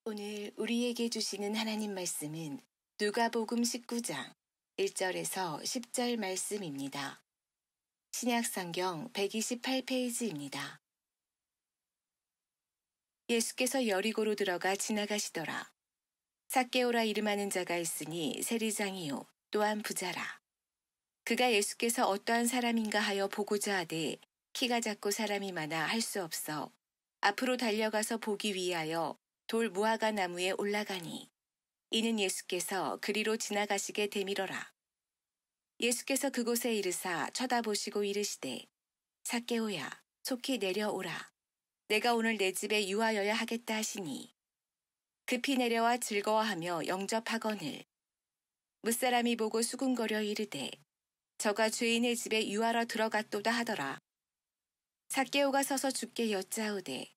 오늘 우리에게 주시는 하나님 말씀은 누가복음 19장 1절에서 10절 말씀입니다. 신약성경 128페이지입니다. 예수께서 여리고로 들어가 지나가시더라. 삭개오라 이름하는 자가 있으니 세리장이요 또한 부자라. 그가 예수께서 어떠한 사람인가 하여 보고자 하되 키가 작고 사람이 많아 할 수 없어 앞으로 달려가서 보기 위하여 돌 무화과 나무에 올라가니 이는 예수께서 그리로 지나가시게 되밀어라. 예수께서 그곳에 이르사 쳐다보시고 이르시되 삭개오야 속히 내려오라. 내가 오늘 내 집에 유하여야 하겠다 하시니 급히 내려와 즐거워하며 영접하거늘 무사람이 보고 수군거려 이르되 저가 죄인의 집에 유하러 들어갔도다 하더라. 삭개오가 서서 주께 여짜오되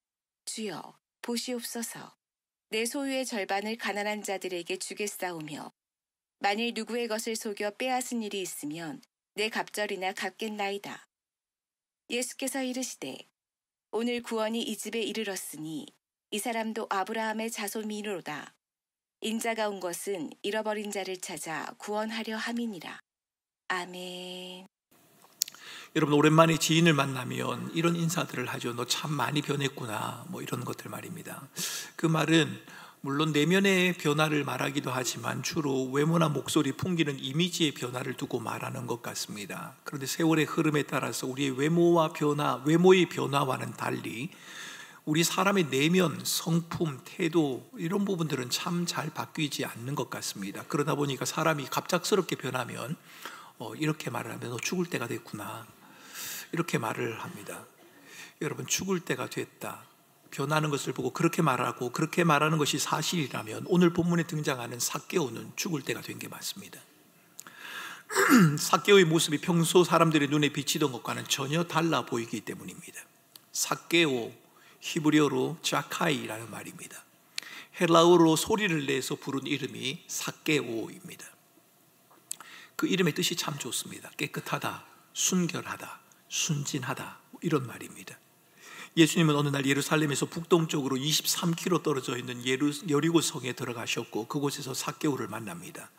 주여 보시옵소서. 내 소유의 절반을 가난한 자들에게 주겠사오며 만일 누구의 것을 속여 빼앗은 일이 있으면 내 갑절이나 갚겠나이다. 예수께서 이르시되 오늘 구원이 이 집에 이르렀으니 이 사람도 아브라함의 자손이로다. 인자가 온 것은 잃어버린 자를 찾아 구원하려 함이니라. 아멘. 여러분, 오랜만에 지인을 만나면 이런 인사들을 하죠. 너 참 많이 변했구나, 뭐 이런 것들 말입니다. 그 말은 물론 내면의 변화를 말하기도 하지만 주로 외모나 목소리, 풍기는 이미지의 변화를 두고 말하는 것 같습니다. 그런데 세월의 흐름에 따라서 우리의 외모의 변화와는 달리 우리 사람의 내면, 성품, 태도 이런 부분들은 참 잘 바뀌지 않는 것 같습니다. 그러다 보니까 사람이 갑작스럽게 변하면 이렇게 말을 하면 너 죽을 때가 됐구나, 이렇게 말을 합니다. 여러분, 죽을 때가 됐다, 변하는 것을 보고 그렇게 말하고 그렇게 말하는 것이 사실이라면 오늘 본문에 등장하는 삭개오는 죽을 때가 된 게 맞습니다. 삭개오의 모습이 평소 사람들의 눈에 비치던 것과는 전혀 달라 보이기 때문입니다. 삭개오, 히브리어로 자카이라는 말입니다. 헬라어로 소리를 내서 부른 이름이 삭개오입니다. 그 이름의 뜻이 참 좋습니다. 깨끗하다, 순결하다, 순진하다, 이런 말입니다. 예수님은 어느 날 예루살렘에서 북동쪽으로 23km 떨어져 있는 여리고 성에 들어가셨고 그곳에서 삭개오를 만납니다.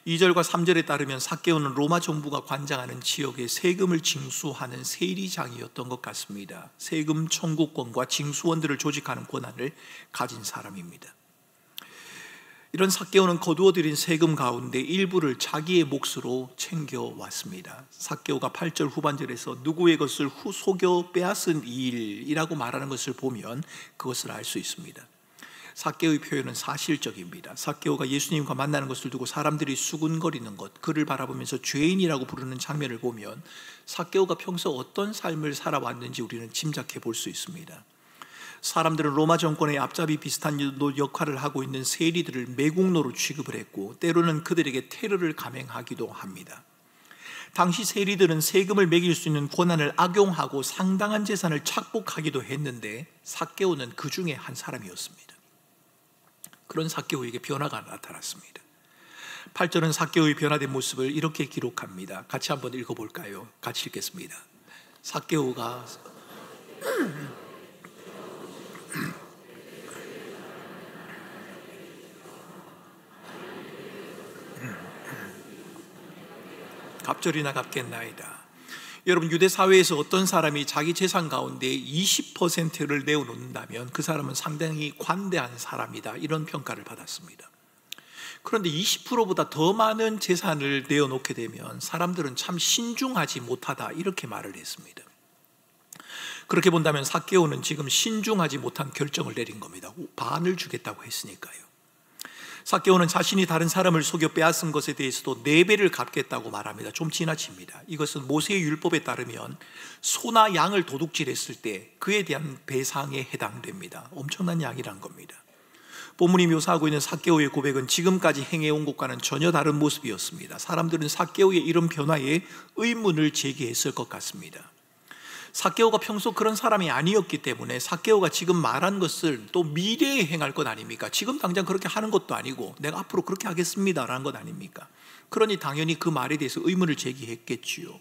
2절과 3절에 따르면 삭개오는 로마 정부가 관장하는 지역에 세금을 징수하는 세리장이었던 것 같습니다. 세금 청구권과 징수원들을 조직하는 권한을 가진 사람입니다. 이런 삭개오는 거두어들인 세금 가운데 일부를 자기의 몫으로 챙겨왔습니다. 삭개오가 8절 후반절에서 누구의 것을 속여 빼앗은 일이라고 말하는 것을 보면 그것을 알 수 있습니다. 삭개오의 표현은 사실적입니다. 삭개오가 예수님과 만나는 것을 두고 사람들이 수군거리는 것, 그를 바라보면서 죄인이라고 부르는 장면을 보면 삭개오가 평소 어떤 삶을 살아왔는지 우리는 짐작해 볼 수 있습니다. 사람들은 로마 정권의 앞잡이 비슷한 역할을 하고 있는 세리들을 매국노로 취급을 했고 때로는 그들에게 테러를 감행하기도 합니다. 당시 세리들은 세금을 매길 수 있는 권한을 악용하고 상당한 재산을 착복하기도 했는데 삭개오는 그 중에 한 사람이었습니다. 그런 삭개오에게 변화가 나타났습니다. 8절은 삭개오의 변화된 모습을 이렇게 기록합니다. 같이 한번 읽어볼까요? 같이 읽겠습니다. 삭개오가 갑절이나 갚겠나이다. 여러분, 유대 사회에서 어떤 사람이 자기 재산 가운데 20%를 내어놓는다면 그 사람은 상당히 관대한 사람이다, 이런 평가를 받았습니다. 그런데 20%보다 더 많은 재산을 내어놓게 되면 사람들은 참 신중하지 못하다, 이렇게 말을 했습니다. 그렇게 본다면 삭개오는 지금 신중하지 못한 결정을 내린 겁니다. 반을 주겠다고 했으니까요. 삭개오는 자신이 다른 사람을 속여 빼앗은 것에 대해서도 4배를 갚겠다고 말합니다. 좀 지나칩니다. 이것은 모세의 율법에 따르면 소나 양을 도둑질했을 때 그에 대한 배상에 해당됩니다. 엄청난 양이란 겁니다. 본문이 묘사하고 있는 삭개오의 고백은 지금까지 행해온 것과는 전혀 다른 모습이었습니다. 사람들은 삭개오의 이런 변화에 의문을 제기했을 것 같습니다. 삭개오가 평소 그런 사람이 아니었기 때문에 삭개오가 지금 말한 것을 또 미래에 행할 것 아닙니까? 지금 당장 그렇게 하는 것도 아니고 내가 앞으로 그렇게 하겠습니다 라는 것 아닙니까? 그러니 당연히 그 말에 대해서 의문을 제기했겠지요.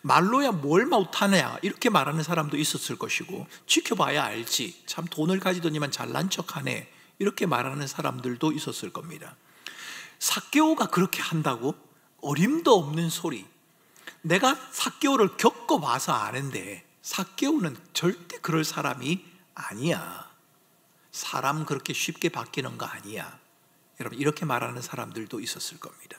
말로야 뭘 못하냐, 이렇게 말하는 사람도 있었을 것이고 지켜봐야 알지, 참 돈을 가지더니만 잘난 척하네, 이렇게 말하는 사람들도 있었을 겁니다. 삭개오가 그렇게 한다고? 어림도 없는 소리. 내가 삭개오를 겪어봐서 아는데 삭개오는 절대 그럴 사람이 아니야. 사람 그렇게 쉽게 바뀌는 거 아니야. 여러분, 이렇게 말하는 사람들도 있었을 겁니다.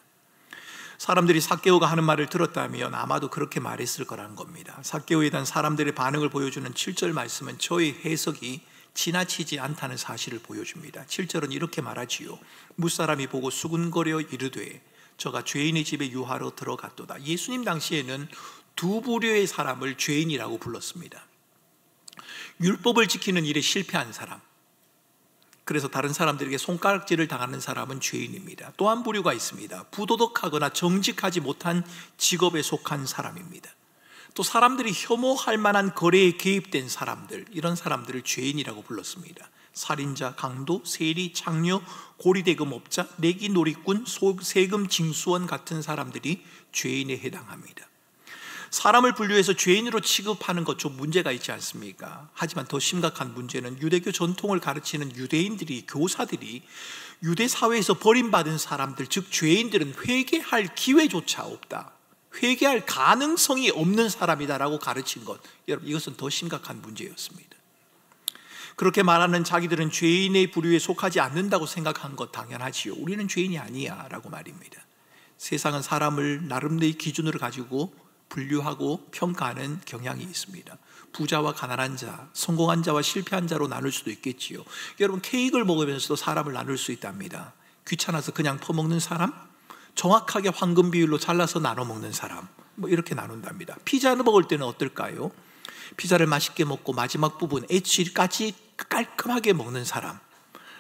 사람들이 삭개오가 하는 말을 들었다면 아마도 그렇게 말했을 거라는 겁니다. 삭개오에 대한 사람들의 반응을 보여주는 7절 말씀은 저의 해석이 지나치지 않다는 사실을 보여줍니다. 7절은 이렇게 말하지요. 무사람이 보고 수군거려 이르되 저가 죄인의 집에 유하러 들어갔도다. 예수님 당시에는 두 부류의 사람을 죄인이라고 불렀습니다. 율법을 지키는 일에 실패한 사람, 그래서 다른 사람들에게 손가락질을 당하는 사람은 죄인입니다. 또 한 부류가 있습니다. 부도덕하거나 정직하지 못한 직업에 속한 사람입니다. 또 사람들이 혐오할 만한 거래에 개입된 사람들, 이런 사람들을 죄인이라고 불렀습니다. 살인자, 강도, 세리, 창녀, 고리대금업자, 내기 놀이꾼, 세금 징수원 같은 사람들이 죄인에 해당합니다. 사람을 분류해서 죄인으로 취급하는 것 좀 문제가 있지 않습니까? 하지만 더 심각한 문제는 유대교 전통을 가르치는 유대인들이, 교사들이 유대 사회에서 버림받은 사람들, 즉 죄인들은 회개할 기회조차 없다, 회개할 가능성이 없는 사람이다라고 가르친 것, 여러분, 이것은 더 심각한 문제였습니다. 그렇게 말하는 자기들은 죄인의 부류에 속하지 않는다고 생각한 것 당연하지요. 우리는 죄인이 아니야 라고 말입니다. 세상은 사람을 나름대로의 기준으로 가지고 분류하고 평가하는 경향이 있습니다. 부자와 가난한 자, 성공한 자와 실패한 자로 나눌 수도 있겠지요. 여러분, 케이크를 먹으면서도 사람을 나눌 수 있답니다. 귀찮아서 그냥 퍼먹는 사람, 정확하게 황금 비율로 잘라서 나눠 먹는 사람, 이렇게 나눈답니다. 피자를 먹을 때는 어떨까요? 피자를 맛있게 먹고 마지막 부분 엣지까지 깔끔하게 먹는 사람,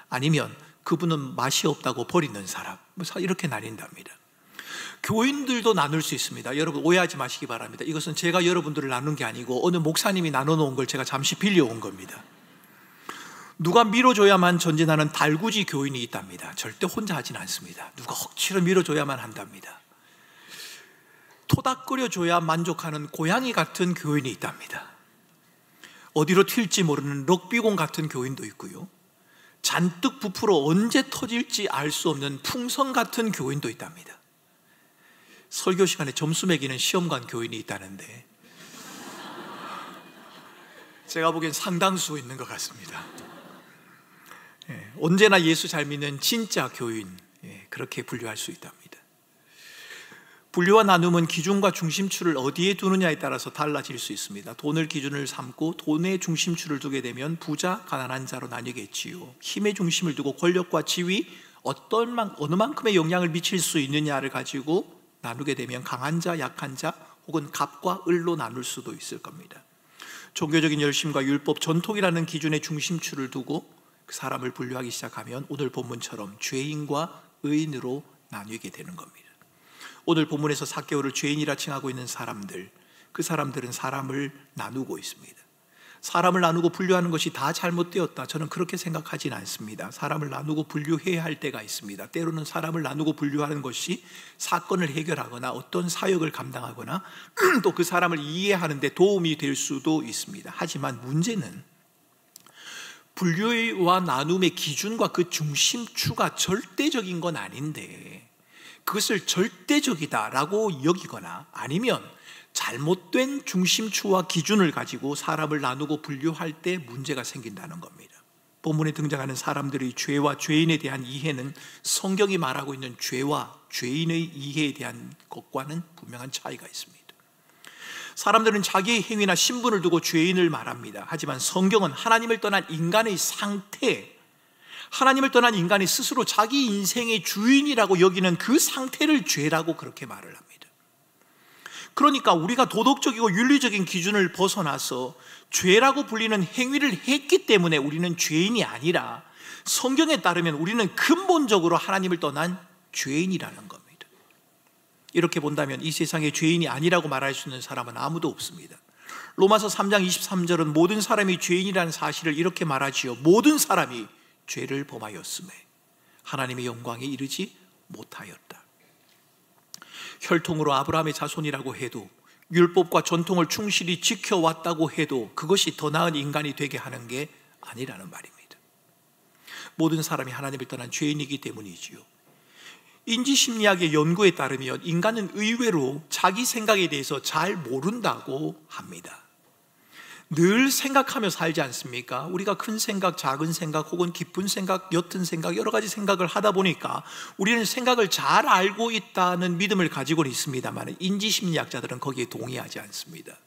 아니면 그분은 맛이 없다고 버리는 사람, 이렇게 나뉜답니다. 교인들도 나눌 수 있습니다. 여러분, 오해하지 마시기 바랍니다. 이것은 제가 여러분들을 나눈 게 아니고 어느 목사님이 나눠놓은 걸 제가 잠시 빌려온 겁니다. 누가 밀어줘야만 전진하는 달구지 교인이 있답니다. 절대 혼자 하진 않습니다. 누가 억지로 밀어줘야만 한답니다. 토닥거려줘야 만족하는 고양이 같은 교인이 있답니다. 어디로 튈지 모르는 럭비공 같은 교인도 있고요, 잔뜩 부풀어 언제 터질지 알 수 없는 풍선 같은 교인도 있답니다. 설교 시간에 점수 매기는 시험관 교인이 있다는데 제가 보기엔 상당수 있는 것 같습니다. 언제나 예수 잘 믿는 진짜 교인, 그렇게 분류할 수 있답니다. 분류와 나눔은 기준과 중심추를 어디에 두느냐에 따라서 달라질 수 있습니다. 돈을 기준을 삼고 돈에 중심추를 두게 되면 부자, 가난한 자로 나뉘겠지요. 힘의 중심을 두고 권력과 지위, 어느 만큼의 영향을 미칠 수 있느냐를 가지고 나누게 되면 강한 자, 약한 자, 혹은 갑과 을로 나눌 수도 있을 겁니다. 종교적인 열심과 율법, 전통이라는 기준의 중심추를 두고 그 사람을 분류하기 시작하면 오늘 본문처럼 죄인과 의인으로 나뉘게 되는 겁니다. 오늘 본문에서 삭개오를 죄인이라 칭하고 있는 사람들, 그 사람들은 사람을 나누고 있습니다. 사람을 나누고 분류하는 것이 다 잘못되었다, 저는 그렇게 생각하진 않습니다. 사람을 나누고 분류해야 할 때가 있습니다. 때로는 사람을 나누고 분류하는 것이 사건을 해결하거나 어떤 사역을 감당하거나 또 그 사람을 이해하는 데 도움이 될 수도 있습니다. 하지만 문제는 분류와 나눔의 기준과 그 중심추가 절대적인 건 아닌데, 그것을 절대적이다라고 여기거나 아니면 잘못된 중심추와 기준을 가지고 사람을 나누고 분류할 때 문제가 생긴다는 겁니다. 본문에 등장하는 사람들의 죄와 죄인에 대한 이해는 성경이 말하고 있는 죄와 죄인의 이해에 대한 것과는 분명한 차이가 있습니다. 사람들은 자기의 행위나 신분을 두고 죄인을 말합니다. 하지만 성경은 하나님을 떠난 인간의 상태, 하나님을 떠난 인간이 스스로 자기 인생의 주인이라고 여기는 그 상태를 죄라고 그렇게 말을 합니다. 그러니까 우리가 도덕적이고 윤리적인 기준을 벗어나서 죄라고 불리는 행위를 했기 때문에 우리는 죄인이 아니라, 성경에 따르면 우리는 근본적으로 하나님을 떠난 죄인이라는 겁니다. 이렇게 본다면 이 세상에 죄인이 아니라고 말할 수 있는 사람은 아무도 없습니다. 로마서 3장 23절은 모든 사람이 죄인이라는 사실을 이렇게 말하지요. 모든 사람이 죄를 범하였음에 하나님의 영광에 이르지 못하였다. 혈통으로 아브라함의 자손이라고 해도, 율법과 전통을 충실히 지켜왔다고 해도 그것이 더 나은 인간이 되게 하는 게 아니라는 말입니다. 모든 사람이 하나님을 떠난 죄인이기 때문이지요. 인지심리학의 연구에 따르면 인간은 의외로 자기 생각에 대해서 잘 모른다고 합니다. 늘 생각하며 살지 않습니까? 우리가 큰 생각, 작은 생각, 혹은 깊은 생각, 옅은 생각, 여러 가지 생각을 하다 보니까 우리는 생각을 잘 알고 있다는 믿음을 가지고는 있습니다만 인지심리학자들은 거기에 동의하지 않습니다.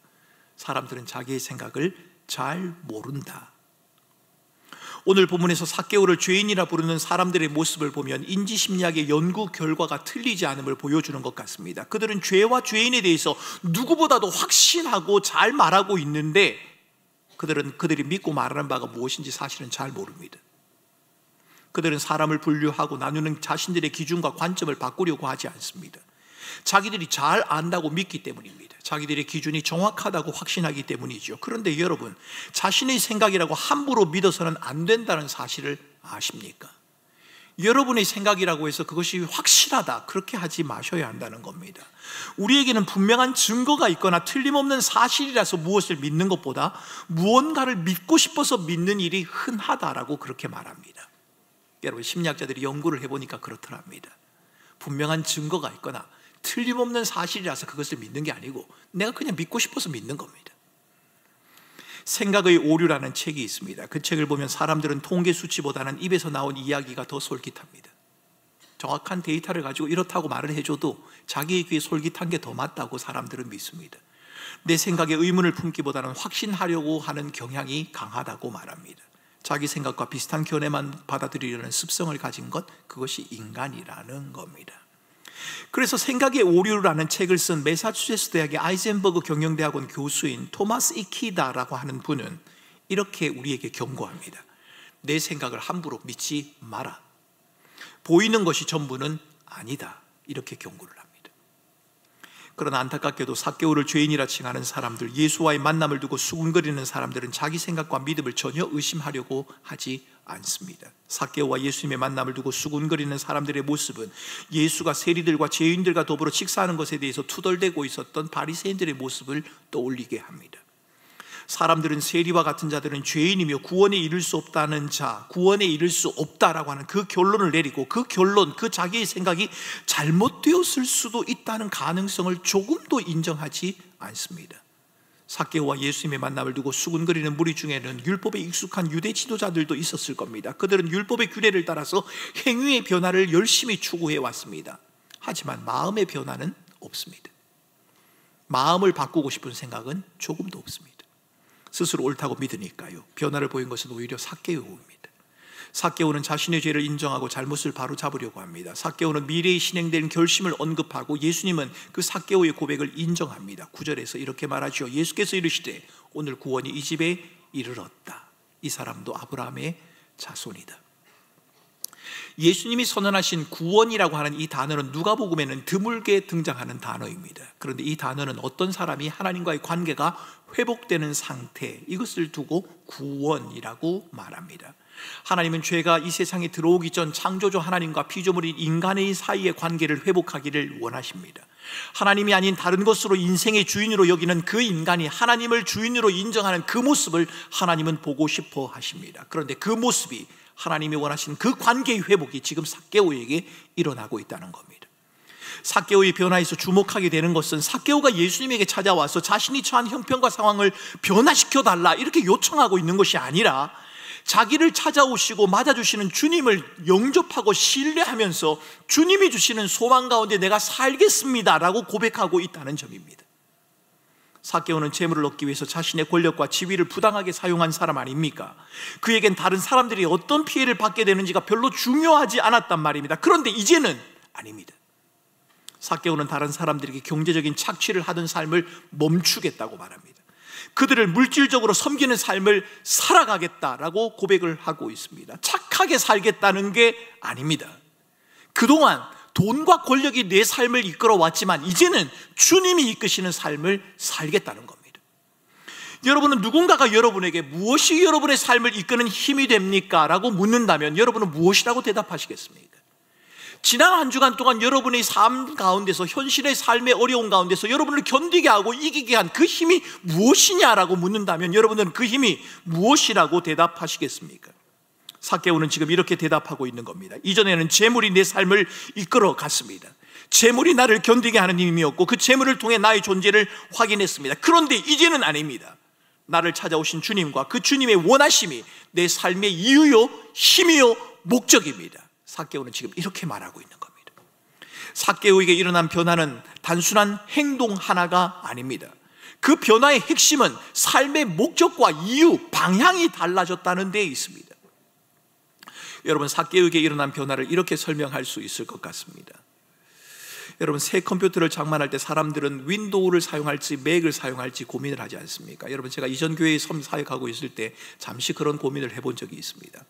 사람들은 자기의 생각을 잘 모른다. 오늘 본문에서 삭개오를 죄인이라 부르는 사람들의 모습을 보면 인지심리학의 연구 결과가 틀리지 않음을 보여주는 것 같습니다. 그들은 죄와 죄인에 대해서 누구보다도 확신하고 잘 말하고 있는데 그들이 믿고 말하는 바가 무엇인지 사실은 잘 모릅니다. 그들은 사람을 분류하고 나누는 자신들의 기준과 관점을 바꾸려고 하지 않습니다. 자기들이 잘 안다고 믿기 때문입니다. 자기들의 기준이 정확하다고 확신하기 때문이죠. 그런데 여러분, 자신의 생각이라고 함부로 믿어서는 안 된다는 사실을 아십니까? 여러분의 생각이라고 해서 그것이 확실하다, 그렇게 하지 마셔야 한다는 겁니다. 우리에게는 분명한 증거가 있거나 틀림없는 사실이라서 무엇을 믿는 것보다 무언가를 믿고 싶어서 믿는 일이 흔하다라고 그렇게 말합니다. 여러분, 심리학자들이 연구를 해보니까 그렇더랍니다. 분명한 증거가 있거나 틀림없는 사실이라서 그것을 믿는 게 아니고 내가 그냥 믿고 싶어서 믿는 겁니다. 생각의 오류라는 책이 있습니다. 그 책을 보면 사람들은 통계 수치보다는 입에서 나온 이야기가 더 솔깃합니다. 정확한 데이터를 가지고 이렇다고 말을 해줘도 자기의 귀에 솔깃한 게 더 맞다고 사람들은 믿습니다. 내 생각에 의문을 품기보다는 확신하려고 하는 경향이 강하다고 말합니다. 자기 생각과 비슷한 견해만 받아들이려는 습성을 가진 것, 그것이 인간이라는 겁니다. 그래서 생각의 오류라는 책을 쓴 매사추세츠 대학의 아이젠버그 경영대학원 교수인 토마스 이키다라고 하는 분은 이렇게 우리에게 경고합니다. 내 생각을 함부로 믿지 마라. 보이는 것이 전부는 아니다. 이렇게 경고를 합니다. 그러나 안타깝게도 삭개오를 죄인이라 칭하는 사람들, 예수와의 만남을 두고 수군거리는 사람들은 자기 생각과 믿음을 전혀 의심하려고 하지 않습니다. 삭개오와 예수님의 만남을 두고 수군거리는 사람들의 모습은 예수가 세리들과 죄인들과 더불어 식사하는 것에 대해서 투덜대고 있었던 바리새인들의 모습을 떠올리게 합니다. 사람들은 세리와 같은 자들은 죄인이며 구원에 이를 수 없다는 자, 구원에 이를 수 없다라고 하는 그 결론을 내리고 그 결론, 그 자기의 생각이 잘못되었을 수도 있다는 가능성을 조금도 인정하지 않습니다. 삭개오와 예수님의 만남을 두고 수군거리는 무리 중에는 율법에 익숙한 유대 지도자들도 있었을 겁니다. 그들은 율법의 규례를 따라서 행위의 변화를 열심히 추구해 왔습니다. 하지만 마음의 변화는 없습니다. 마음을 바꾸고 싶은 생각은 조금도 없습니다. 스스로 옳다고 믿으니까요. 변화를 보인 것은 오히려 삭개오입니다. 삭개오는 자신의 죄를 인정하고 잘못을 바로잡으려고 합니다. 삭개오는 미래에 실행된 결심을 언급하고 예수님은 그 삭개오의 고백을 인정합니다. 9절에서 이렇게 말하죠. 예수께서 이르시되 오늘 구원이 이 집에 이르렀다. 이 사람도 아브라함의 자손이다. 예수님이 선언하신 구원이라고 하는 이 단어는 누가복음에는 드물게 등장하는 단어입니다. 그런데 이 단어는 어떤 사람이 하나님과의 관계가 회복되는 상태, 이것을 두고 구원이라고 말합니다. 하나님은 죄가 이 세상에 들어오기 전 창조주 하나님과 피조물인 인간의 사이의 관계를 회복하기를 원하십니다. 하나님이 아닌 다른 것으로 인생의 주인으로 여기는 그 인간이 하나님을 주인으로 인정하는 그 모습을 하나님은 보고 싶어 하십니다. 그런데 그 모습이 하나님이 원하신 그 관계의 회복이 지금 삭개오에게 일어나고 있다는 겁니다. 삭개오의 변화에서 주목하게 되는 것은 삭개오가 예수님에게 찾아와서 자신이 처한 형편과 상황을 변화시켜달라 이렇게 요청하고 있는 것이 아니라 자기를 찾아오시고 맞아주시는 주님을 영접하고 신뢰하면서 주님이 주시는 소망 가운데 내가 살겠습니다 라고 고백하고 있다는 점입니다. 삭개오는 재물을 얻기 위해서 자신의 권력과 지위를 부당하게 사용한 사람 아닙니까? 그에겐 다른 사람들이 어떤 피해를 받게 되는지가 별로 중요하지 않았단 말입니다. 그런데 이제는 아닙니다. 삭개오는 다른 사람들에게 경제적인 착취를 하던 삶을 멈추겠다고 말합니다. 그들을 물질적으로 섬기는 삶을 살아가겠다라고 고백을 하고 있습니다. 착하게 살겠다는 게 아닙니다. 그동안 돈과 권력이 내 삶을 이끌어 왔지만 이제는 주님이 이끄시는 삶을 살겠다는 겁니다. 여러분은 누군가가 여러분에게 무엇이 여러분의 삶을 이끄는 힘이 됩니까? 라고 묻는다면 여러분은 무엇이라고 대답하시겠습니까? 지난 한 주간 동안 여러분의 삶 가운데서, 현실의 삶의 어려운 가운데서 여러분을 견디게 하고 이기게 한 그 힘이 무엇이냐라고 묻는다면 여러분은 그 힘이 무엇이라고 대답하시겠습니까? 삭개오는 지금 이렇게 대답하고 있는 겁니다. 이전에는 재물이 내 삶을 이끌어 갔습니다. 재물이 나를 견디게 하는 힘이었고 그 재물을 통해 나의 존재를 확인했습니다. 그런데 이제는 아닙니다. 나를 찾아오신 주님과 그 주님의 원하심이 내 삶의 이유요, 힘이요, 목적입니다. 삭개오는 지금 이렇게 말하고 있는 겁니다. 삭개오에게 일어난 변화는 단순한 행동 하나가 아닙니다. 그 변화의 핵심은 삶의 목적과 이유, 방향이 달라졌다는 데 있습니다. 여러분, 삭개오에게 일어난 변화를 이렇게 설명할 수 있을 것 같습니다. 여러분, 새 컴퓨터를 장만할 때 사람들은 윈도우를 사용할지 맥을 사용할지 고민을 하지 않습니까? 여러분, 제가 이전 교회에 사역하고 있을 때 잠시 그런 고민을 해본 적이 있습니다.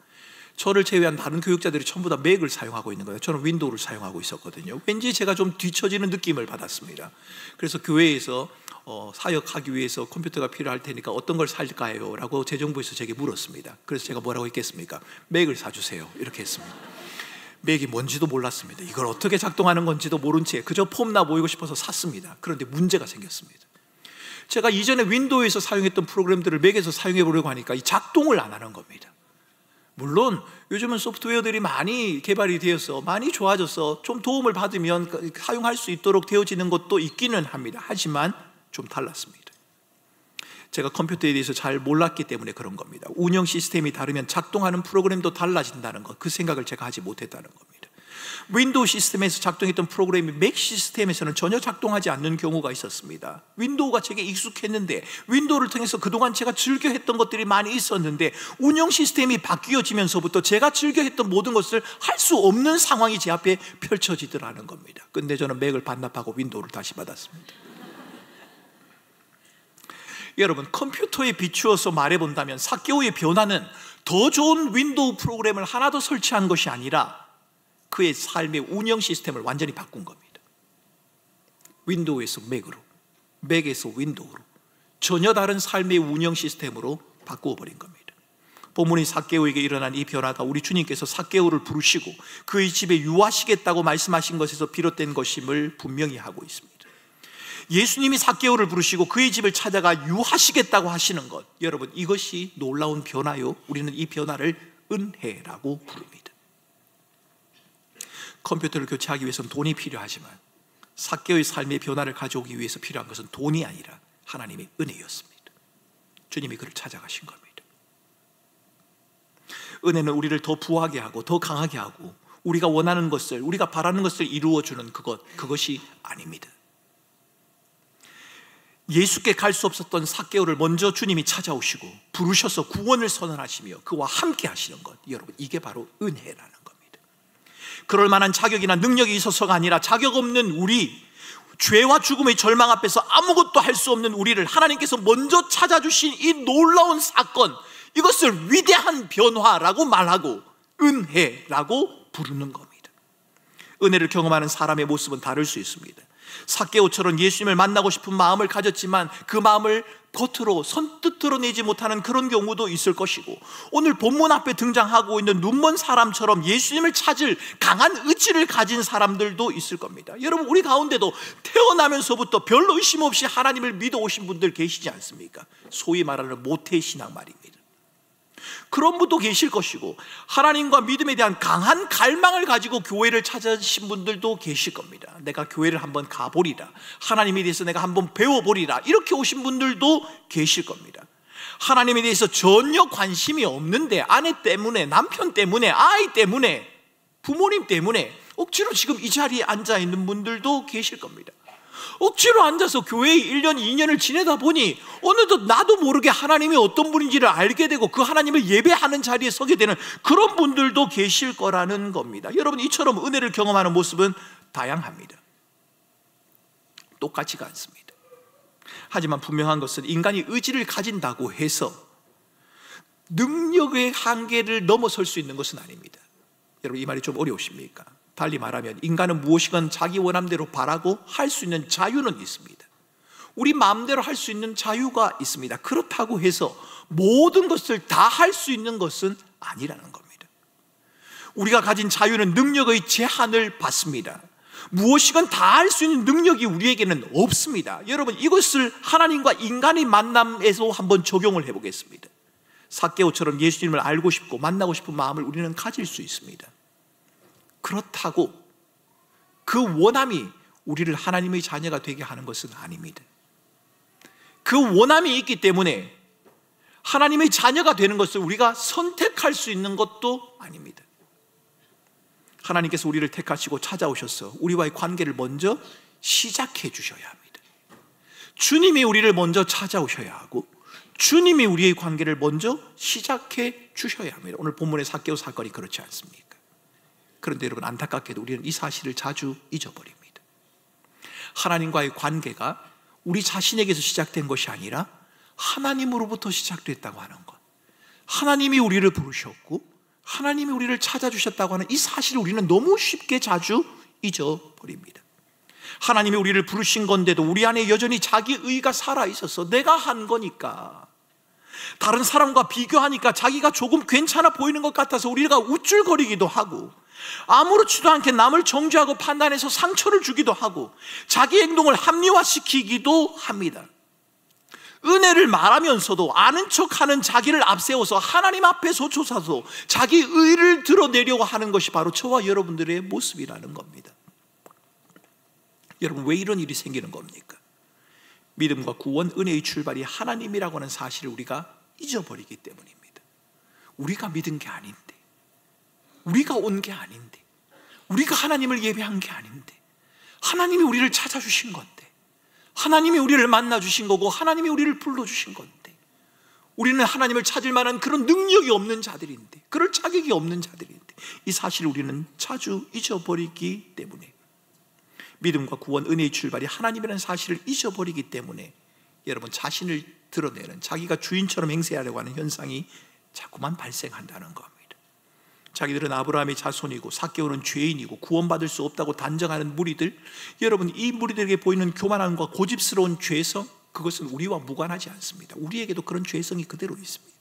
저를 제외한 다른 교육자들이 전부 다 맥을 사용하고 있는 거예요. 저는 윈도우를 사용하고 있었거든요. 왠지 제가 좀 뒤처지는 느낌을 받았습니다. 그래서 교회에서 사역하기 위해서 컴퓨터가 필요할 테니까 어떤 걸 살까요? 라고 재정부에서 제게 물었습니다. 그래서 제가 뭐라고 했겠습니까? 맥을 사주세요. 이렇게 했습니다. 맥이 뭔지도 몰랐습니다. 이걸 어떻게 작동하는 건지도 모른 채 그저 폼나 보이고 싶어서 샀습니다. 그런데 문제가 생겼습니다. 제가 이전에 윈도우에서 사용했던 프로그램들을 맥에서 사용해 보려고 하니까 이 작동을 안 하는 겁니다. 물론 요즘은 소프트웨어들이 많이 개발이 되어서 많이 좋아져서 좀 도움을 받으면 사용할 수 있도록 되어지는 것도 있기는 합니다. 하지만 좀 달랐습니다. 제가 컴퓨터에 대해서 잘 몰랐기 때문에 그런 겁니다. 운영 시스템이 다르면 작동하는 프로그램도 달라진다는 것, 그 생각을 제가 하지 못했다는 겁니다. 윈도우 시스템에서 작동했던 프로그램이 맥 시스템에서는 전혀 작동하지 않는 경우가 있었습니다. 윈도우가 제게 익숙했는데, 윈도우를 통해서 그동안 제가 즐겨 했던 것들이 많이 있었는데 운영 시스템이 바뀌어지면서부터 제가 즐겨 했던 모든 것을 할 수 없는 상황이 제 앞에 펼쳐지더라는 겁니다. 근데 저는 맥을 반납하고 윈도우를 다시 받았습니다. 여러분, 컴퓨터에 비추어서 말해본다면 삭개오의 변화는 더 좋은 윈도우 프로그램을 하나 더 설치한 것이 아니라 그의 삶의 운영 시스템을 완전히 바꾼 겁니다. 윈도우에서 맥으로, 맥에서 윈도우로 전혀 다른 삶의 운영 시스템으로 바꾸어 버린 겁니다. 본문이 삭개오에게 일어난 이 변화가 우리 주님께서 삭개오를 부르시고 그의 집에 유하시겠다고 말씀하신 것에서 비롯된 것임을 분명히 하고 있습니다. 예수님이 삭개오를 부르시고 그의 집을 찾아가 유하시겠다고 하시는 것, 여러분, 이것이 놀라운 변화요. 우리는 이 변화를 은혜라고 부릅니다. 컴퓨터를 교체하기 위해서는 돈이 필요하지만 삭개오의 삶의 변화를 가져오기 위해서 필요한 것은 돈이 아니라 하나님의 은혜였습니다. 주님이 그를 찾아가신 겁니다. 은혜는 우리를 더 부하게 하고 더 강하게 하고 우리가 원하는 것을, 우리가 바라는 것을 이루어주는 그것이 아닙니다. 예수께 갈 수 없었던 삭개오를 먼저 주님이 찾아오시고 부르셔서 구원을 선언하시며 그와 함께 하시는 것, 여러분, 이게 바로 은혜라는 겁니다. 그럴 만한 자격이나 능력이 있어서가 아니라 자격 없는 우리, 죄와 죽음의 절망 앞에서 아무것도 할 수 없는 우리를 하나님께서 먼저 찾아주신 이 놀라운 사건, 이것을 위대한 변화라고 말하고 은혜라고 부르는 겁니다. 은혜를 경험하는 사람의 모습은 다를 수 있습니다. 삭개오처럼 예수님을 만나고 싶은 마음을 가졌지만 그 마음을 겉으로 선뜻 드러내지 못하는 그런 경우도 있을 것이고, 오늘 본문 앞에 등장하고 있는 눈먼 사람처럼 예수님을 찾을 강한 의지를 가진 사람들도 있을 겁니다. 여러분, 우리 가운데도 태어나면서부터 별 의심 없이 하나님을 믿어오신 분들 계시지 않습니까? 소위 말하는 모태신앙 말입니다. 그런 분도 계실 것이고, 하나님과 믿음에 대한 강한 갈망을 가지고 교회를 찾아주신 분들도 계실 겁니다. 내가 교회를 한번 가보리라, 하나님에 대해서 내가 한번 배워보리라, 이렇게 오신 분들도 계실 겁니다. 하나님에 대해서 전혀 관심이 없는데 아내 때문에, 남편 때문에, 아이 때문에, 부모님 때문에 억지로 지금 이 자리에 앉아있는 분들도 계실 겁니다. 억지로 앉아서 교회에 1년, 2년을 지내다 보니 어느덧 나도 모르게 하나님이 어떤 분인지를 알게 되고 그 하나님을 예배하는 자리에 서게 되는 그런 분들도 계실 거라는 겁니다. 여러분, 이처럼 은혜를 경험하는 모습은 다양합니다. 똑같지가 않습니다. 하지만 분명한 것은 인간이 의지를 가진다고 해서 능력의 한계를 넘어설 수 있는 것은 아닙니다. 여러분, 이 말이 좀 어려우십니까? 달리 말하면 인간은 무엇이건 자기 원함대로 바라고 할 수 있는 자유는 있습니다. 우리 마음대로 할 수 있는 자유가 있습니다. 그렇다고 해서 모든 것을 다 할 수 있는 것은 아니라는 겁니다. 우리가 가진 자유는 능력의 제한을 받습니다. 무엇이건 다 할 수 있는 능력이 우리에게는 없습니다. 여러분, 이것을 하나님과 인간의 만남에서 한번 적용을 해보겠습니다. 삭개오처럼 예수님을 알고 싶고 만나고 싶은 마음을 우리는 가질 수 있습니다. 그렇다고 그 원함이 우리를 하나님의 자녀가 되게 하는 것은 아닙니다. 그 원함이 있기 때문에 하나님의 자녀가 되는 것을 우리가 선택할 수 있는 것도 아닙니다. 하나님께서 우리를 택하시고 찾아오셔서 우리와의 관계를 먼저 시작해 주셔야 합니다. 주님이 우리를 먼저 찾아오셔야 하고 주님이 우리의 관계를 먼저 시작해 주셔야 합니다. 오늘 본문의 삭개오 사건이 그렇지 않습니까? 그런데 여러분, 안타깝게도 우리는 이 사실을 자주 잊어버립니다. 하나님과의 관계가 우리 자신에게서 시작된 것이 아니라 하나님으로부터 시작됐다고 하는 것, 하나님이 우리를 부르셨고 하나님이 우리를 찾아주셨다고 하는 이 사실을 우리는 너무 쉽게 자주 잊어버립니다. 하나님이 우리를 부르신 건데도 우리 안에 여전히 자기 의가 살아있어서 내가 한 거니까, 다른 사람과 비교하니까 자기가 조금 괜찮아 보이는 것 같아서 우리가 우쭐거리기도 하고, 아무렇지도 않게 남을 정죄하고 판단해서 상처를 주기도 하고 자기 행동을 합리화시키기도 합니다. 은혜를 말하면서도 아는 척하는 자기를 앞세워서 하나님 앞에 서초사서 자기 의를 드러내려고 하는 것이 바로 저와 여러분들의 모습이라는 겁니다. 여러분, 왜 이런 일이 생기는 겁니까? 믿음과 구원, 은혜의 출발이 하나님이라고 하는 사실을 우리가 잊어버리기 때문입니다. 우리가 믿은 게 아닌데, 우리가 온 게 아닌데, 우리가 하나님을 예배한 게 아닌데, 하나님이 우리를 찾아주신 건데, 하나님이 우리를 만나주신 거고 하나님이 우리를 불러주신 건데, 우리는 하나님을 찾을 만한 그런 능력이 없는 자들인데, 그럴 자격이 없는 자들인데, 이 사실을 우리는 자주 잊어버리기 때문에, 믿음과 구원, 은혜의 출발이 하나님이라는 사실을 잊어버리기 때문에 여러분, 자신을 드러내는, 자기가 주인처럼 행세하려고 하는 현상이 자꾸만 발생한다는 겁니다. 자기들은 아브라함의 자손이고 삭개오는 죄인이고 구원받을 수 없다고 단정하는 무리들, 여러분, 이 무리들에게 보이는 교만함과 고집스러운 죄성, 그것은 우리와 무관하지 않습니다. 우리에게도 그런 죄성이 그대로 있습니다.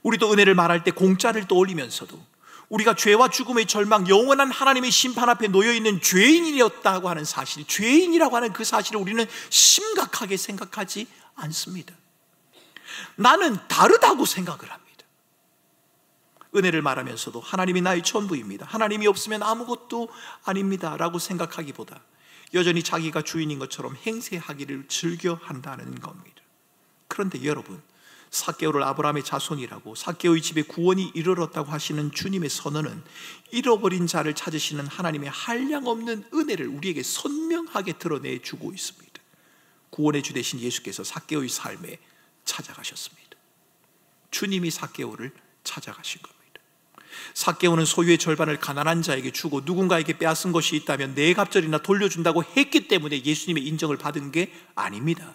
우리도 은혜를 말할 때 공짜를 떠올리면서도 우리가 죄와 죽음의 절망, 영원한 하나님의 심판 앞에 놓여있는 죄인이었다고 하는 사실, 죄인이라고 하는 그 사실을 우리는 심각하게 생각하지 않습니다. 나는 다르다고 생각을 합니다. 은혜를 말하면서도 하나님이 나의 전부입니다, 하나님이 없으면 아무것도 아닙니다 라고 생각하기보다 여전히 자기가 주인인 것처럼 행세하기를 즐겨한다는 겁니다. 그런데 여러분, 삭개오를 아브라함의 자손이라고, 삭개오의 집에 구원이 이르렀다고 하시는 주님의 선언은 잃어버린 자를 찾으시는 하나님의 한량없는 은혜를 우리에게 선명하게 드러내주고 있습니다. 구원의 주 되신 예수께서 삭개오의 삶에 찾아가셨습니다. 주님이 삭개오를 찾아가신 겁니다. 삭개오는 소유의 절반을 가난한 자에게 주고 누군가에게 빼앗은 것이 있다면 네 갑절이나 돌려준다고 했기 때문에 예수님의 인정을 받은 게 아닙니다.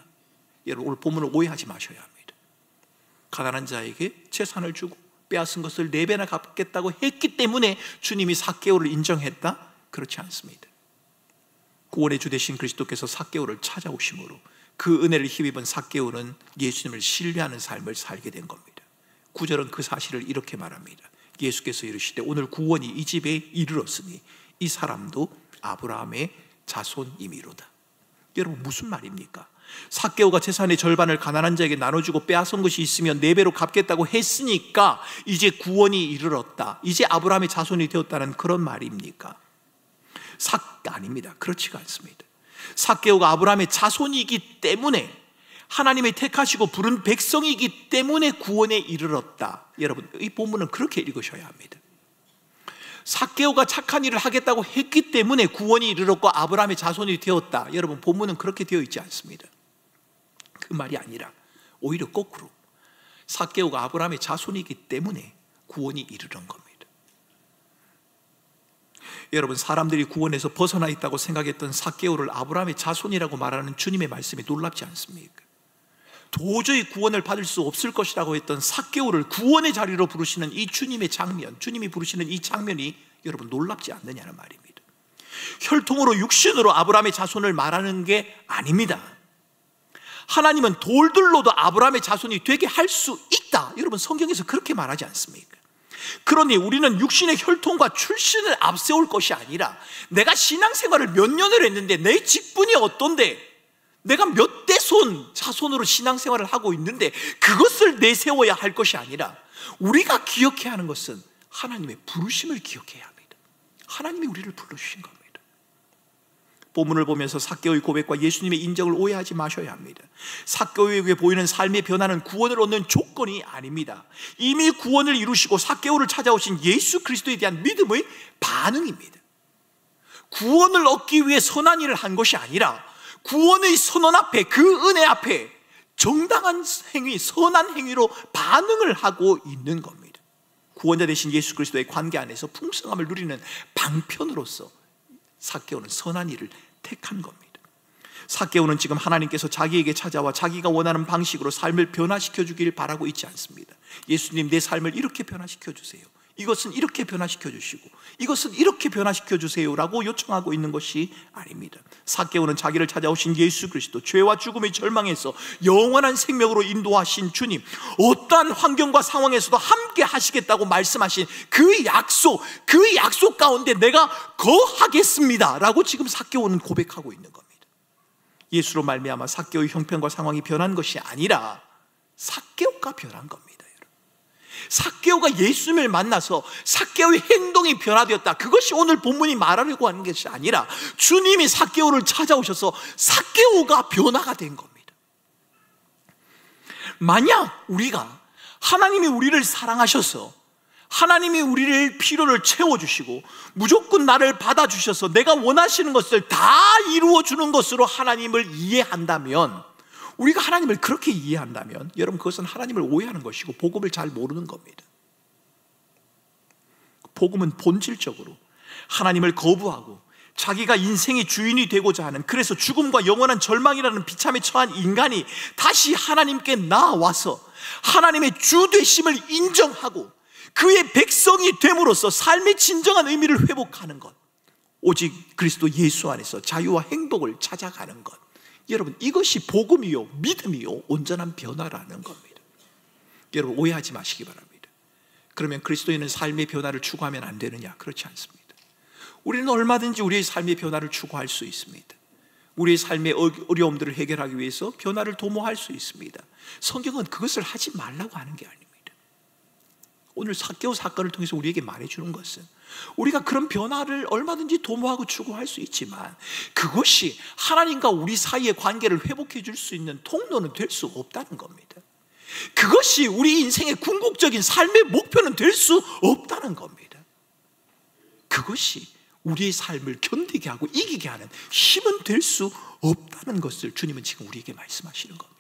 여러분, 오늘 본문을 오해하지 마셔야 합니다. 가난한 자에게 재산을 주고 빼앗은 것을 4배나 갚겠다고 했기 때문에 주님이 삭개오를 인정했다? 그렇지 않습니다. 구원의 주 되신 그리스도께서 삭개오를 찾아오심으로 그 은혜를 힘입은 삭개오는 예수님을 신뢰하는 삶을 살게 된 겁니다. 9절은 그 사실을 이렇게 말합니다. 예수께서 이르시되 오늘 구원이 이 집에 이르렀으니 이 사람도 아브라함의 자손이미로다. 여러분, 무슨 말입니까? 삭개오가 재산의 절반을 가난한 자에게 나눠주고 빼앗은 것이 있으면 4배로 갚겠다고 했으니까 이제 구원이 이르렀다, 이제 아브라함의 자손이 되었다는 그런 말입니까? 아닙니다. 그렇지가 않습니다. 삭개오가 아브라함의 자손이기 때문에, 하나님의 택하시고 부른 백성이기 때문에 구원에 이르렀다. 여러분, 이 본문은 그렇게 읽으셔야 합니다. 삭개오가 착한 일을 하겠다고 했기 때문에 구원이 이르렀고 아브라함의 자손이 되었다. 여러분, 본문은 그렇게 되어 있지 않습니다. 그 말이 아니라 오히려 거꾸로 삭개오가 아브라함의 자손이기 때문에 구원이 이르는 겁니다. 여러분, 사람들이 구원에서 벗어나 있다고 생각했던 삭개오를 아브라함의 자손이라고 말하는 주님의 말씀이 놀랍지 않습니까? 도저히 구원을 받을 수 없을 것이라고 했던 삭개오를 구원의 자리로 부르시는 이 주님의 장면, 주님이 부르시는 이 장면이 여러분 놀랍지 않느냐는 말입니다. 혈통으로, 육신으로 아브라함의 자손을 말하는 게 아닙니다. 하나님은 돌들로도 아브라함의 자손이 되게 할 수 있다. 여러분, 성경에서 그렇게 말하지 않습니까? 그러니 우리는 육신의 혈통과 출신을 앞세울 것이 아니라, 내가 신앙생활을 몇 년을 했는데 내 직분이 어떤데, 내가 몇 대 자손으로 신앙생활을 하고 있는데 그것을 내세워야 할 것이 아니라 우리가 기억해야 하는 것은 하나님의 부르심을 기억해야 합니다. 하나님이 우리를 불러주신 겁니다. 본문을 보면서 삭개오의 고백과 예수님의 인정을 오해하지 마셔야 합니다. 삭개오에게 보이는 삶의 변화는 구원을 얻는 조건이 아닙니다. 이미 구원을 이루시고 삭개오를 찾아오신 예수 그리스도에 대한 믿음의 반응입니다. 구원을 얻기 위해 선한 일을 한 것이 아니라 구원의 선언 앞에, 그 은혜 앞에 정당한 행위, 선한 행위로 반응을 하고 있는 겁니다. 구원자 되신 예수 그리스도의 관계 안에서 풍성함을 누리는 방편으로서 삭개오는 선한 일을 택한 겁니다. 삭개오는 지금 하나님께서 자기에게 찾아와 자기가 원하는 방식으로 삶을 변화시켜 주길 바라고 있지 않습니다. 예수님, 내 삶을 이렇게 변화시켜 주세요. 이것은 이렇게 변화시켜 주시고 이것은 이렇게 변화시켜 주세요 라고 요청하고 있는 것이 아닙니다. 삭개오는 자기를 찾아오신 예수 그리스도, 죄와 죽음의 절망에서 영원한 생명으로 인도하신 주님, 어떠한 환경과 상황에서도 함께 하시겠다고 말씀하신 그 약속 가운데 내가 거하겠습니다 라고 지금 삭개오는 고백하고 있는 겁니다. 예수로 말미암아 삭개오의 형편과 상황이 변한 것이 아니라 삭개오가 변한 겁니다. 삭개오가 예수님을 만나서 삭개오의 행동이 변화되었다, 그것이 오늘 본문이 말하려고 하는 것이 아니라 주님이 삭개오를 찾아오셔서 삭개오가 변화가 된 겁니다. 만약 우리가 하나님이 우리를 사랑하셔서 하나님이 우리를 필요를 채워주시고 무조건 나를 받아주셔서 내가 원하시는 것을 다 이루어주는 것으로 하나님을 이해한다면, 우리가 하나님을 그렇게 이해한다면 여러분, 그것은 하나님을 오해하는 것이고 복음을 잘 모르는 겁니다. 복음은 본질적으로 하나님을 거부하고 자기가 인생의 주인이 되고자 하는, 그래서 죽음과 영원한 절망이라는 비참에 처한 인간이 다시 하나님께 나와서 하나님의 주 되심을 인정하고 그의 백성이 됨으로써 삶의 진정한 의미를 회복하는 것, 오직 그리스도 예수 안에서 자유와 행복을 찾아가는 것, 여러분, 이것이 복음이요 믿음이요 온전한 변화라는 겁니다. 여러분, 오해하지 마시기 바랍니다. 그러면 그리스도인은 삶의 변화를 추구하면 안 되느냐? 그렇지 않습니다. 우리는 얼마든지 우리의 삶의 변화를 추구할 수 있습니다. 우리의 삶의 어려움들을 해결하기 위해서 변화를 도모할 수 있습니다. 성경은 그것을 하지 말라고 하는 게 아닙니다. 오늘 삭개오 사건을 통해서 우리에게 말해주는 것은 우리가 그런 변화를 얼마든지 도모하고 추구할 수 있지만 그것이 하나님과 우리 사이의 관계를 회복해 줄 수 있는 통로는 될 수 없다는 겁니다. 그것이 우리 인생의 궁극적인 삶의 목표는 될 수 없다는 겁니다. 그것이 우리의 삶을 견디게 하고 이기게 하는 힘은 될 수 없다는 것을 주님은 지금 우리에게 말씀하시는 겁니다.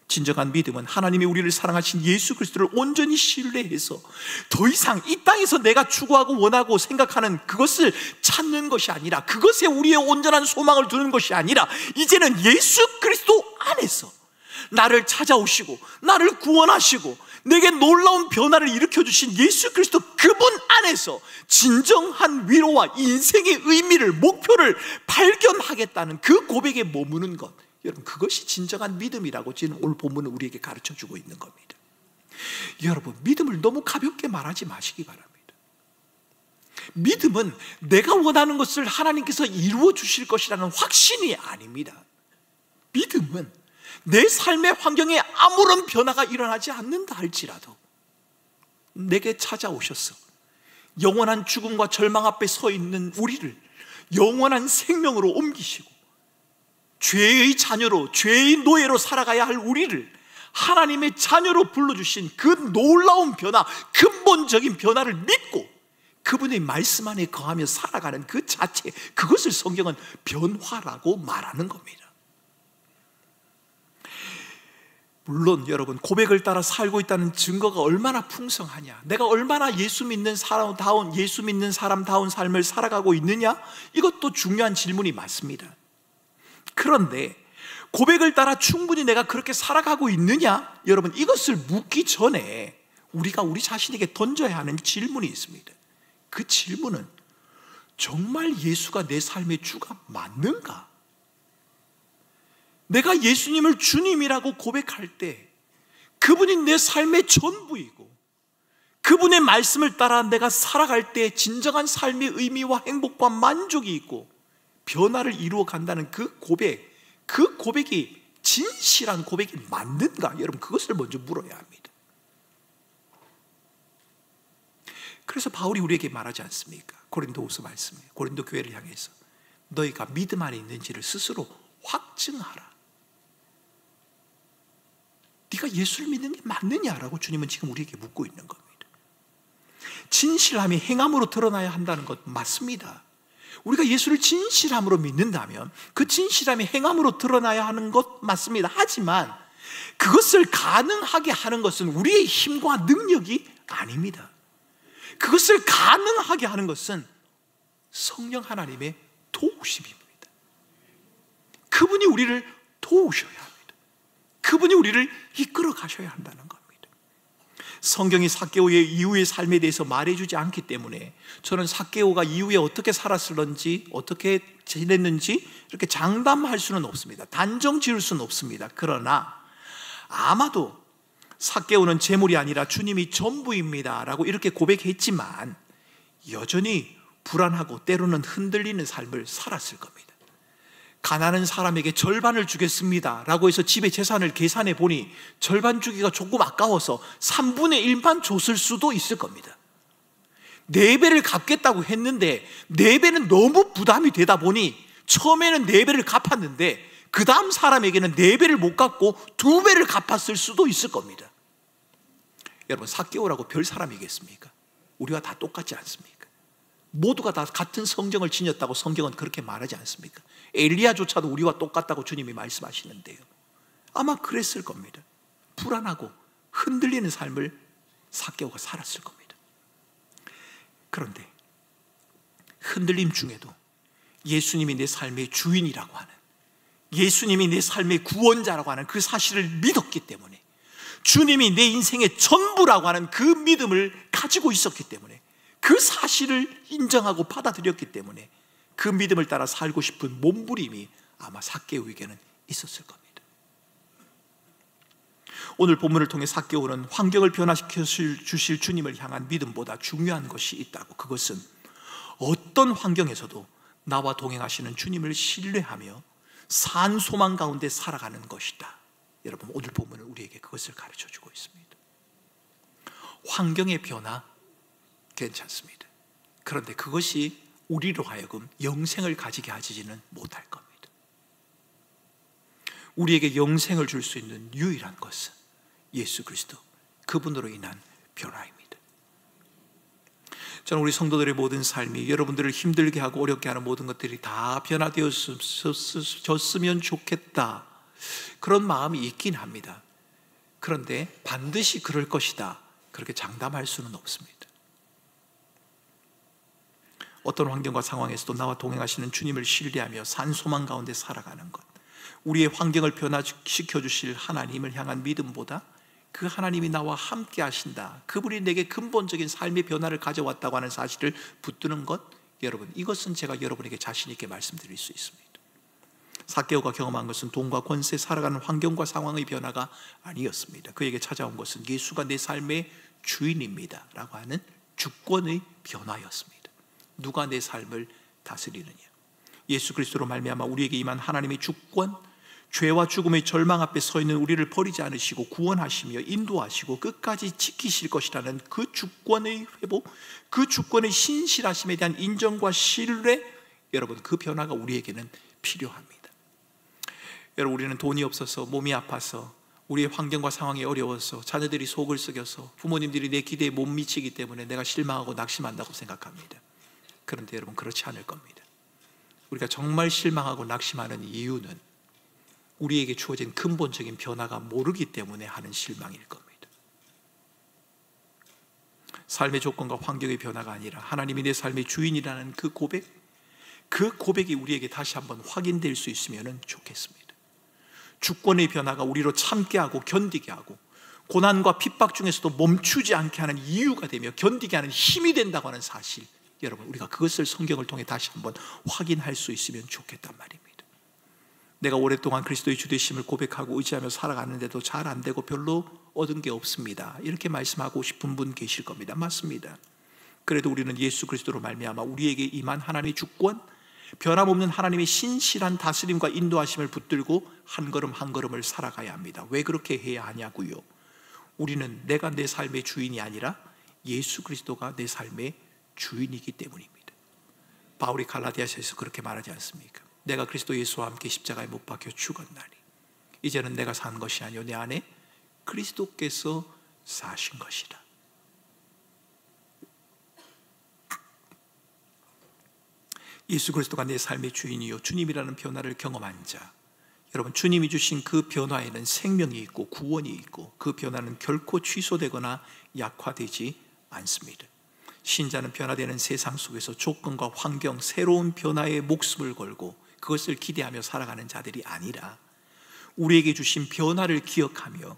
진정한 믿음은 하나님이 우리를 사랑하신 예수 그리스도를 온전히 신뢰해서 더 이상 이 땅에서 내가 추구하고 원하고 생각하는 그것을 찾는 것이 아니라, 그것에 우리의 온전한 소망을 두는 것이 아니라, 이제는 예수 그리스도 안에서 나를 찾아오시고 나를 구원하시고 내게 놀라운 변화를 일으켜주신 예수 그리스도 그분 안에서 진정한 위로와 인생의 의미를, 목표를 발견하겠다는 그 고백에 머무는 것, 여러분, 그것이 진정한 믿음이라고 지금 오늘 본문은 우리에게 가르쳐주고 있는 겁니다. 여러분, 믿음을 너무 가볍게 말하지 마시기 바랍니다. 믿음은 내가 원하는 것을 하나님께서 이루어 주실 것이라는 확신이 아닙니다. 믿음은 내 삶의 환경에 아무런 변화가 일어나지 않는다 할지라도 내게 찾아오셔서 영원한 죽음과 절망 앞에 서 있는 우리를 영원한 생명으로 옮기시고 죄의 자녀로, 죄의 노예로 살아가야 할 우리를 하나님의 자녀로 불러주신 그 놀라운 변화, 근본적인 변화를 믿고 그분의 말씀 안에 거하며 살아가는 그 자체, 그것을 성경은 변화라고 말하는 겁니다. 물론 여러분, 고백을 따라 살고 있다는 증거가 얼마나 풍성하냐, 내가 얼마나 예수 믿는 사람다운 삶을 살아가고 있느냐, 이것도 중요한 질문이 맞습니다. 그런데 고백을 따라 충분히 내가 그렇게 살아가고 있느냐, 여러분, 이것을 묻기 전에 우리가 우리 자신에게 던져야 하는 질문이 있습니다. 그 질문은 정말 예수가 내 삶의 주가 맞는가? 내가 예수님을 주님이라고 고백할 때 그분이 내 삶의 전부이고 그분의 말씀을 따라 내가 살아갈 때 진정한 삶의 의미와 행복과 만족이 있고 변화를 이루어 간다는 그 고백, 그 고백이 진실한 고백이 맞는가? 여러분, 그것을 먼저 물어야 합니다. 그래서 바울이 우리에게 말하지 않습니까? 고린도후서 말씀에, 고린도 교회를 향해서 너희가 믿음 안에 있는지를 스스로 확증하라. 네가 예수를 믿는 게 맞느냐라고 주님은 지금 우리에게 묻고 있는 겁니다. 진실함이 행함으로 드러나야 한다는 것 맞습니다. 우리가 예수를 진실함으로 믿는다면 그 진실함이 행함으로 드러나야 하는 것 맞습니다. 하지만 그것을 가능하게 하는 것은 우리의 힘과 능력이 아닙니다. 그것을 가능하게 하는 것은 성령 하나님의 도우심입니다. 그분이 우리를 도우셔야 합니다. 그분이 우리를 이끌어 가셔야 한다는 겁니다. 성경이 삭개오의 이후의 삶에 대해서 말해주지 않기 때문에 저는 삭개오가 이후에 어떻게 살았을런지, 어떻게 지냈는지 이렇게 장담할 수는 없습니다. 단정 지을 수는 없습니다. 그러나 아마도 삭개오는 재물이 아니라 주님이 전부입니다 라고 이렇게 고백했지만 여전히 불안하고 때로는 흔들리는 삶을 살았을 겁니다. 가난한 사람에게 절반을 주겠습니다 라고 해서 집의 재산을 계산해 보니 절반 주기가 조금 아까워서 3분의 1만 줬을 수도 있을 겁니다. 4배를 갚겠다고 했는데 4배는 너무 부담이 되다 보니 처음에는 4배를 갚았는데 그 다음 사람에게는 4배를 못 갚고 2배를 갚았을 수도 있을 겁니다. 여러분, 삭개오라고 별 사람이겠습니까? 우리와 다 똑같지 않습니까? 모두가 다 같은 성경을 지녔다고 성경은 그렇게 말하지 않습니까? 엘리야조차도 우리와 똑같다고 주님이 말씀하시는데요, 아마 그랬을 겁니다. 불안하고 흔들리는 삶을 삭개오가 살았을 겁니다. 그런데 흔들림 중에도 예수님이 내 삶의 주인이라고 하는, 예수님이 내 삶의 구원자라고 하는 그 사실을 믿었기 때문에, 주님이 내 인생의 전부라고 하는 그 믿음을 가지고 있었기 때문에, 그 사실을 인정하고 받아들였기 때문에 그 믿음을 따라 살고 싶은 몸부림이 아마 삭개오에게는 있었을 겁니다. 오늘 본문을 통해 삭개오는 환경을 변화시켜 주실 주님을 향한 믿음보다 중요한 것이 있다고, 그것은 어떤 환경에서도 나와 동행하시는 주님을 신뢰하며 산 소망 가운데 살아가는 것이다. 여러분, 오늘 본문은 우리에게 그것을 가르쳐 주고 있습니다. 환경의 변화 괜찮습니다. 그런데 그것이 우리로 하여금 영생을 가지게 하지는 못할 겁니다. 우리에게 영생을 줄 수 있는 유일한 것은 예수 그리스도, 그분으로 인한 변화입니다. 저는 우리 성도들의 모든 삶이, 여러분들을 힘들게 하고 어렵게 하는 모든 것들이 다 변화되었으면 좋겠다, 그런 마음이 있긴 합니다. 그런데 반드시 그럴 것이다, 그렇게 장담할 수는 없습니다. 어떤 환경과 상황에서도 나와 동행하시는 주님을 신뢰하며 산소망 가운데 살아가는 것, 우리의 환경을 변화시켜 주실 하나님을 향한 믿음보다 그 하나님이 나와 함께 하신다, 그분이 내게 근본적인 삶의 변화를 가져왔다고 하는 사실을 붙드는 것, 여러분, 이것은 제가 여러분에게 자신 있게 말씀드릴 수 있습니다. 삭개오가 경험한 것은 돈과 권세, 살아가는 환경과 상황의 변화가 아니었습니다. 그에게 찾아온 것은 예수가 내 삶의 주인입니다 라고 하는 주권의 변화였습니다. 누가 내 삶을 다스리느냐? 예수 그리스도로 말미암아 우리에게 임한 하나님의 주권, 죄와 죽음의 절망 앞에 서 있는 우리를 버리지 않으시고 구원하시며 인도하시고 끝까지 지키실 것이라는 그 주권의 회복, 그 주권의 신실하심에 대한 인정과 신뢰, 여러분, 그 변화가 우리에게는 필요합니다. 여러분, 우리는 돈이 없어서, 몸이 아파서, 우리의 환경과 상황이 어려워서, 자녀들이 속을 썩여서, 부모님들이 내 기대에 못 미치기 때문에 내가 실망하고 낙심한다고 생각합니다. 그런데 여러분, 그렇지 않을 겁니다. 우리가 정말 실망하고 낙심하는 이유는 우리에게 주어진 근본적인 변화가 모르기 때문에 하는 실망일 겁니다. 삶의 조건과 환경의 변화가 아니라 하나님이 내 삶의 주인이라는 그 고백, 그 고백이 우리에게 다시 한번 확인될 수 있으면 좋겠습니다. 주권의 변화가 우리로 참게 하고 견디게 하고 고난과 핍박 중에서도 멈추지 않게 하는 이유가 되며 견디게 하는 힘이 된다고 하는 사실, 여러분, 우리가 그것을 성경을 통해 다시 한번 확인할 수 있으면 좋겠단 말입니다. 내가 오랫동안 그리스도의 주되심을 고백하고 의지하며 살아가는데도 잘 안 되고 별로 얻은 게 없습니다, 이렇게 말씀하고 싶은 분 계실 겁니다. 맞습니다. 그래도 우리는 예수 그리스도로 말미암아 우리에게 임한 하나님의 주권, 변함없는 하나님의 신실한 다스림과 인도하심을 붙들고 한 걸음 한 걸음을 살아가야 합니다. 왜 그렇게 해야 하냐고요? 우리는 내가 내 삶의 주인이 아니라 예수 그리스도가 내 삶의 주인이기 때문입니다. 바울이 갈라디아서에서 그렇게 말하지 않습니까? 내가 그리스도 예수와 함께 십자가에 못 박혀 죽었나니 이제는 내가 산 것이 아니요 내 안에 그리스도께서 사신 것이라. 예수 그리스도가 내 삶의 주인이요 주님이라는 변화를 경험한 자, 여러분, 주님이 주신 그 변화에는 생명이 있고 구원이 있고 그 변화는 결코 취소되거나 약화되지 않습니다. 신자는 변화되는 세상 속에서 조건과 환경, 새로운 변화에 목숨을 걸고 그것을 기대하며 살아가는 자들이 아니라 우리에게 주신 변화를 기억하며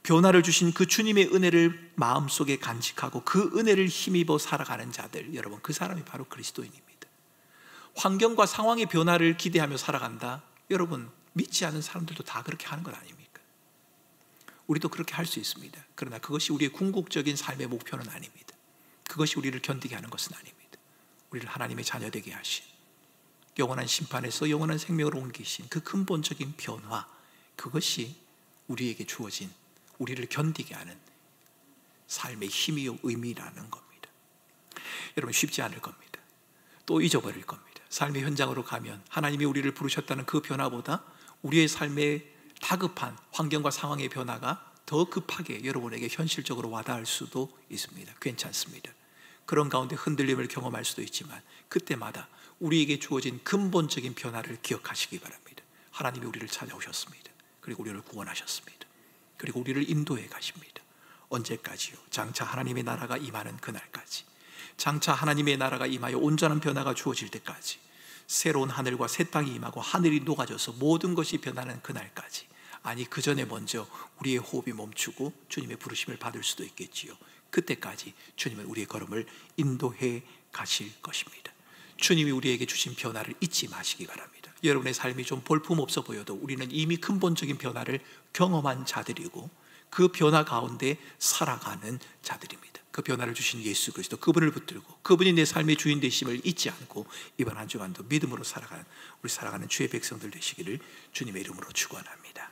변화를 주신 그 주님의 은혜를 마음속에 간직하고 그 은혜를 힘입어 살아가는 자들, 여러분, 그 사람이 바로 그리스도인입니다. 환경과 상황의 변화를 기대하며 살아간다? 여러분, 믿지 않는 사람들도 다 그렇게 하는 건 아닙니까? 우리도 그렇게 할 수 있습니다. 그러나 그것이 우리의 궁극적인 삶의 목표는 아닙니다. 그것이 우리를 견디게 하는 것은 아닙니다. 우리를 하나님의 자녀 되게 하신, 영원한 심판에서 영원한 생명으로 옮기신 그 근본적인 변화, 그것이 우리에게 주어진, 우리를 견디게 하는 삶의 힘이요 의미라는 겁니다. 여러분, 쉽지 않을 겁니다. 또 잊어버릴 겁니다. 삶의 현장으로 가면 하나님이 우리를 부르셨다는 그 변화보다 우리의 삶의 다급한 환경과 상황의 변화가 더 급하게 여러분에게 현실적으로 와닿을 수도 있습니다. 괜찮습니다. 그런 가운데 흔들림을 경험할 수도 있지만 그때마다 우리에게 주어진 근본적인 변화를 기억하시기 바랍니다. 하나님이 우리를 찾아오셨습니다. 그리고 우리를 구원하셨습니다. 그리고 우리를 인도해 가십니다. 언제까지요? 장차 하나님의 나라가 임하는 그날까지, 장차 하나님의 나라가 임하여 온전한 변화가 주어질 때까지, 새로운 하늘과 새 땅이 임하고 하늘이 녹아져서 모든 것이 변하는 그날까지, 아니 그 전에 먼저 우리의 호흡이 멈추고 주님의 부르심을 받을 수도 있겠지요. 그때까지 주님은 우리의 걸음을 인도해 가실 것입니다. 주님이 우리에게 주신 변화를 잊지 마시기 바랍니다. 여러분의 삶이 좀 볼품없어 보여도 우리는 이미 근본적인 변화를 경험한 자들이고 그 변화 가운데 살아가는 자들입니다. 그 변화를 주신 예수 그리스도, 그분을 붙들고 그분이 내 삶의 주인 되심을 잊지 않고 이번 한 주간도 믿음으로 살아가는 우리 살아가는 주의 백성들 되시기를 주님의 이름으로 축원합니다.